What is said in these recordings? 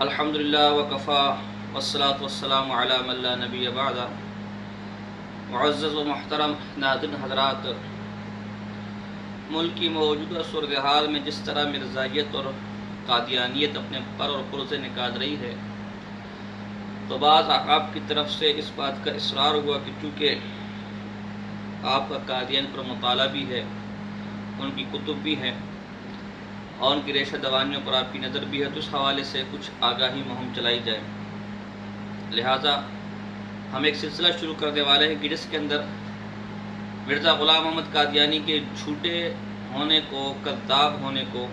الحمدللہ وکفا والصلاة والسلام علی من لا نبی بعد۔ معزز و محترم ناظرین حضرات، ملک کی موجودہ صورتحال میں جس طرح مرزائیت اور قادیانیت اپنے پر اور پرزے نکال رہی ہے، تو بعض آپ کی طرف سے اس بات کا اصرار ہوا کہ چونکہ آپ کا قادیان پر مطالعہ بھی ہے، ان کی کتب بھی ہیں اور ان کی ریشہ دوانیوں پر آپ کی نظر بھی ہے، تو اس حوالے سے کچھ آگاہی مہم چلائی جائے۔ لہٰذا ہم ایک سلسلہ شروع کرنے والے ہیں کہ جس کے اندر مرزا غلام محمد قادیانی کے جھوٹے ہونے کو، کذاب ہونے کو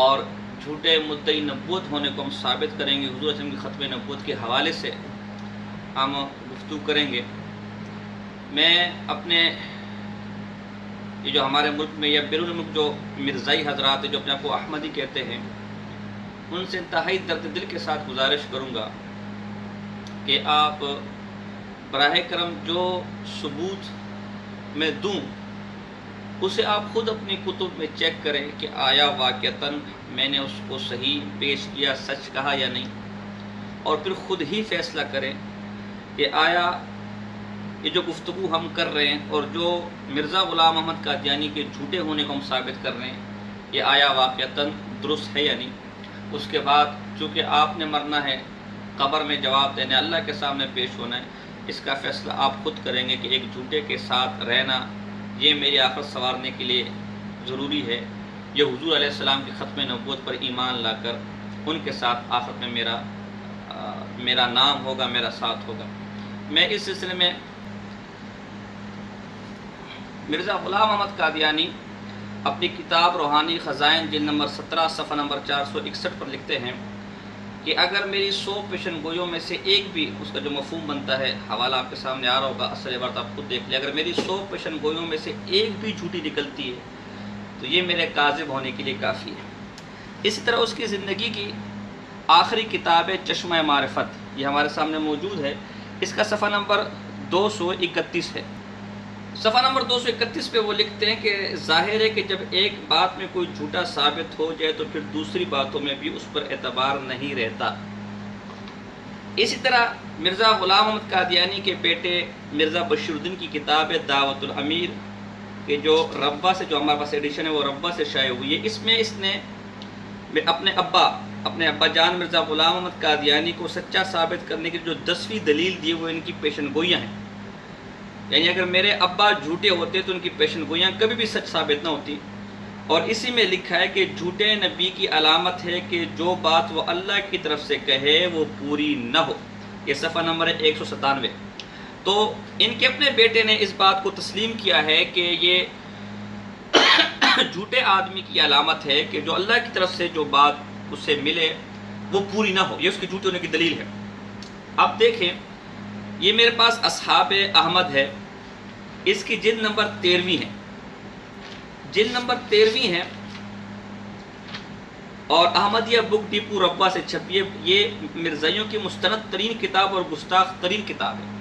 اور جھوٹے مدعی نبوت ہونے کو ہم ثابت کریں گے۔ حضور صلی اللہ علیہ وسلم کی ختم نبوت کے حوالے سے ہم گفتگو کریں گے۔ میں اپنے یہ جو ہمارے ملک میں یا بیرون ملک جو مرزائی حضرات ہیں جو اپنے آپ کو احمدی کہتے ہیں، ان سے انتہائی درد دل کے ساتھ گزارش کروں گا کہ آپ براہ کرم جو ثبوت میں دوں اسے آپ خود اپنی کتب میں چیک کریں کہ آیا واقعتاً میں نے اس کو صحیح پیش کیا، سچ کہا یا نہیں، اور پھر خود ہی فیصلہ کریں کہ آیا یہ جو گفتگو ہم کر رہے ہیں اور جو مرزا غلام محمد قادیانی کے جھوٹے ہونے کو ہم ثابت کر رہے ہیں، یہ آیا واقعتاً درست ہے یا نہیں۔ اس کے بعد چونکہ آپ نے مرنا ہے، قبر میں جواب دینے، اللہ کے سامنے پیش ہونا ہے، اس کا فیصلہ آپ خود کریں گے کہ ایک جھوٹے کے ساتھ رہنا یہ میری آخرت سنوارنے کے لیے ضروری ہے، یہ حضور علیہ السلام کی ختم نبوت پر ایمان لا کر ان کے ساتھ آخرت میں میرا نام ہوگا، میرا ساتھ ہوگا۔ میں اس سلسلے میں مرزا غلام محمد قادیانی اپنی کتاب روحانی خزائن جلد نمبر 17 صفحہ نمبر 461 پر لکھتے ہیں کہ اگر میری 100 پیشن گوئیوں میں سے ایک بھی، اس کا جو مفہوم بنتا ہے، حوالہ آپ کے سامنے آ رہا ہوگا، اصل عبارت آپ خود دیکھ لیں، اگر میری 100 پیشن گوئیوں میں سے ایک بھی جھوٹی نکلتی ہے تو یہ میرے کاذب ہونے کے لیے کافی ہے۔ اسی طرح اس کی زندگی کی آخری کتاب ہے چشمہ معرفت، یہ ہمارے سامنے موجود ہے، اس کا صفحہ نمبر 231 ہے۔ صفحہ نمبر 231 پہ وہ لکھتے ہیں کہ ظاہر ہے کہ جب ایک بات میں کوئی جھوٹا ثابت ہو جائے تو پھر دوسری باتوں میں بھی اس پر اعتبار نہیں رہتا۔ اسی طرح مرزا غلام محمد قادیانی کے بیٹے مرزا بشیر الدین کی کتاب ہے دعوت الامیر، کہ جو ربا سے، جو ہمارے پاس ایڈیشن ہے وہ ربا سے شائع ہوئی ہے، اس میں اس نے اپنے ابا جان مرزا غلام محمد قادیانی کو سچا ثابت کرنے کی جو 10ویں دلیل دی وہ ان کی پیشن گوئیاں ہیں، یعنی اگر میرے ابا جھوٹے ہوتے تو ان کی پیشن گوئیاں کبھی بھی سچ ثابت نہ ہوتی۔ اور اسی میں لکھا ہے کہ جھوٹے نبی کی علامت ہے کہ جو بات وہ اللہ کی طرف سے کہے وہ پوری نہ ہو، یہ صفحہ نمبر 197۔ تو ان کے اپنے بیٹے نے اس بات کو تسلیم کیا ہے کہ یہ جھوٹے آدمی کی علامت ہے کہ جو اللہ کی طرف سے جو بات اس سے ملے وہ پوری نہ ہو، یہ اس کے جھوٹے ہونے کی دلیل ہے۔ اب دیکھیں، یہ میرے پاس اصحاب احمد ہے، اس کی جلد نمبر 13 ہے، جلد نمبر 13 ہے، اور احمدیہ بک ڈپو ربا سے چھپی ہے۔ یہ مرزائیوں کی مستند ترین کتاب اور گستاخ ترین کتاب ہے۔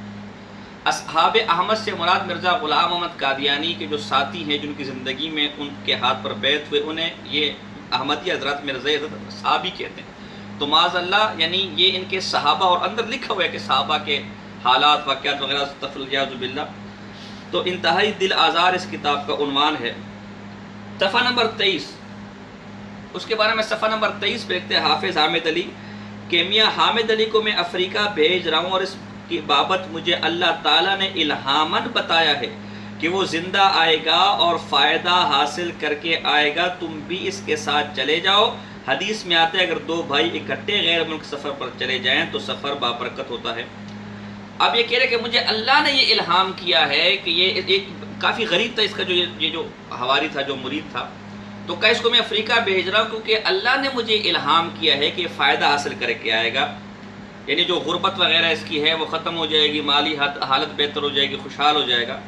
اصحاب احمد سے مراد مرزا غلام محمد قادیانی کے جو ساتھی ہیں جن کی زندگی میں ان کے ہاتھ پر بیعت ہوئے، انہیں یہ احمدی حضرات مرزائی حضرت صحابی کہتے ہیں۔ تو معاذ اللہ، یعنی یہ ان کے صحابہ، اور اندر لکھا ہوا ہے کہ صحابہ کے حالات، واقعات وغیرہ استغفر باللہ۔ تو انتہائی دل آزار اس کتاب کا عنوان ہے۔ صفحہ نمبر 23، اس کے بارے میں صفحہ نمبر 23 پہ لکھتے ہیں حافظ حامد علی کہ میاں حامد علی کو میں افریقہ بھیج رہا ہوں، اور اس کی بابت مجھے اللہ تعالیٰ نے الہاماً بتایا ہے کہ وہ زندہ آئے گا اور فائدہ حاصل کر کے آئے گا، تم بھی اس کے ساتھ چلے جاؤ۔ حدیث میں آتا ہے اگر دو بھائی اکٹھے غیر ملک سفر پر چلے جائیں تو سفر بابرکت ہوتا ہے۔ اب یہ کہہ رہے کہ مجھے اللہ نے یہ الہام کیا ہے کہ یہ ایک کافی غریب تھا، اس کا یہ جو حواری تھا، جو مرید تھا، تو کہ اس کو میں افریقہ بھیج رہا ہوں کیونکہ اللہ نے مجھے الہام کیا ہے کہ یہ فائدہ حاصل کر کے آئے گا، یعنی جو غربت وغیرہ اس کی ہے وہ ختم ہو جائے گی، مالی حالت بہتر ہو جائے گی، خوشحال ہو جائے گا۔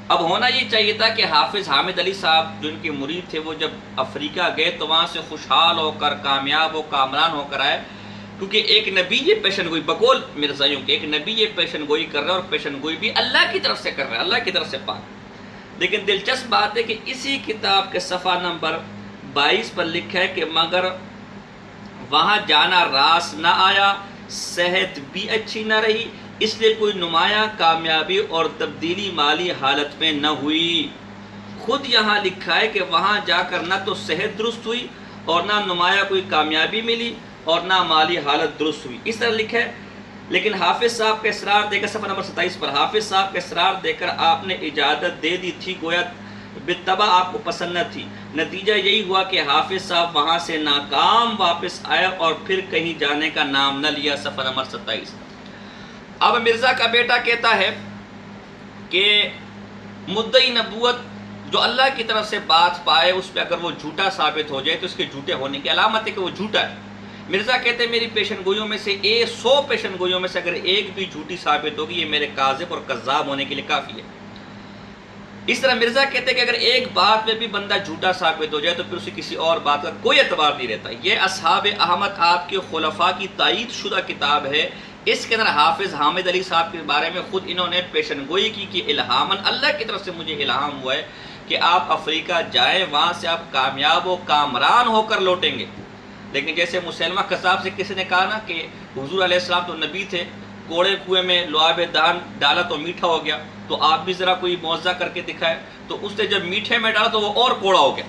اب ہونا یہ چاہیے تھا کہ حافظ حامد علی صاحب جو ان کے مرید تھے وہ جب افریقہ گئے تو وہاں سے خوشحال ہو کر، کامیاب ہو، کامران ہو کر آئے، کیونکہ ایک نبی یہ پیشن گوئی، بقول مرزائیوں کے ایک نبی یہ پیشن گوئی کر رہا ہے، اور پیشن گوئی بھی اللہ کی طرف سے کر رہا ہے، اللہ کی طرف سے پاک۔ لیکن دلچسپ بات ہے کہ اسی کتاب کے صفحہ نمبر 22 پر لکھا ہے کہ مگر وہاں جانا راس نہ آیا، صحت بھی اچھی نہ رہی، اس لیے کوئی نمایاں کامیابی اور تبدیلی مالی حالت میں نہ ہوئی۔ خود یہاں لکھا ہے کہ وہاں جا کر نہ تو صحت درست ہوئی اور نہ نمایاں کوئی کامیابی ملی اور نہ مالی حالت درست ہوئی، اس طرح لکھا ہے۔ لیکن حافظ صاحب کا اصرار دے کر صفحہ نمبر 27 پر حافظ صاحب کا اصرار دے کر آپ نے اجازت دے دی تھی، گویا بالطبع آپ کو پسند نہ تھی۔ نتیجہ یہی ہوا کہ حافظ صاحب وہاں سے ناکام واپس آئے اور پھر کہیں جانے کا نام نہ لیا، صفحہ نمبر 27۔ اب مرزا کا بیٹا کہتا ہے کہ مدعی نبوت جو اللہ کی طرف سے بات پائے اس پہ اگر وہ جھوٹا ثابت ہو جائے تو اس کے جھوٹے ہونے کی علامت ہے کہ وہ جھوٹا ہے۔ مرزا کہتے ہیں میری پیشن گوئیوں میں سے 100 پیشن گوئیوں میں سے اگر ایک بھی جھوٹی ثابت ہوگی یہ میرے کاذب اور کذاب ہونے کے لیے کافی ہے۔ اس طرح مرزا کہتے ہیں کہ اگر ایک بات میں بھی بندہ جھوٹا ثابت ہو جائے تو پھر اسے کسی اور بات کا کوئی اعتبار نہیں رہتا۔ یہ اصحاب احمد آپ کے خلفاء کی تائید شدہ کتاب ہے۔ اس کے اندر حافظ حامد علی صاحب کے بارے میں خود انہوں نے پیشن گوئی کی کہ الہاماً اللہ کی طرف سے مجھے الہام ہوا ہے کہ آپ افریقہ جائیں، وہاں سے آپ کامیاب و کامران ہو کر لوٹیں گے۔ لیکن جیسے مسلمہ کذاب سے کسی نے کہا نا کہ حضور علیہ السلام تو نبی تھے، کوڑے کنویں میں لعاب دہن ڈالا تو میٹھا ہو گیا، تو آپ بھی ذرا کوئی معجزہ کر کے دکھائے، تو اس نے جب میٹھے میں ڈالا تو وہ اور کوڑا ہو گیا۔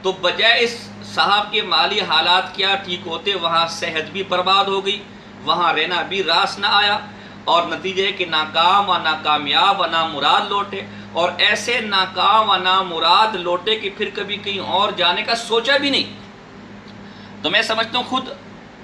تو بجائے اس صاحب کے مالی حالات کیا ٹھیک ہوتے، وہاں صحت بھی برباد ہو گئی، وہاں رہنا بھی راس نہ آیا، اور نتیجہ ہے کہ ناکام و ناکامیاب و نامراد لوٹے، اور ایسے ناکام و نامراد لوٹے کہ پھر کبھی کہیں اور جانے کا سوچا بھی نہیں۔ تو میں سمجھتا ہوں خود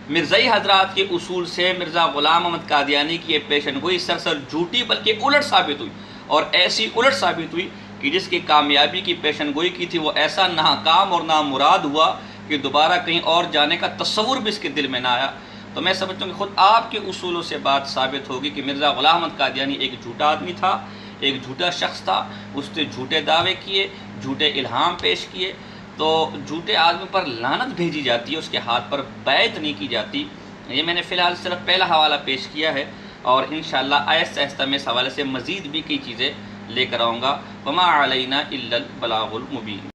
مرزائی حضرات کے اصول سے مرزا غلام احمد قادیانی کی یہ پیشن گوئی سراسر جھوٹی بلکہ الٹ ثابت ہوئی، اور ایسی الٹ ثابت ہوئی کہ جس کی کامیابی کی پیشن گوئی کی تھی وہ ایسا ناکام اور نامراد ہوا کہ دوبارہ کہیں اور جانے کا تصور بھی اس کے دل میں نہ آیا۔ تو میں سمجھتا ہوں کہ خود آپ کے اصولوں سے بات ثابت ہوگی کہ مرزا غلام احمد قادیانی ایک جھوٹا آدمی تھا، ایک جھوٹا شخص تھا، اس نے جھوٹے دعوے کیے، جھوٹے الہام پیش کیے، تو جھوٹے آدمی پر لعنت بھیجی جاتی ہے، اس کے ہاتھ پر بیعت نہیں کی جاتی۔ یہ میں نے فی الحال صرف پہلا حوالہ پیش کیا ہے، اور انشاءاللہ آہستہ آہستہ میں اس حوالے سے مزید بھی کئی چیزیں لے کر آؤں گا۔ وما علینا الا البلاغ المبین۔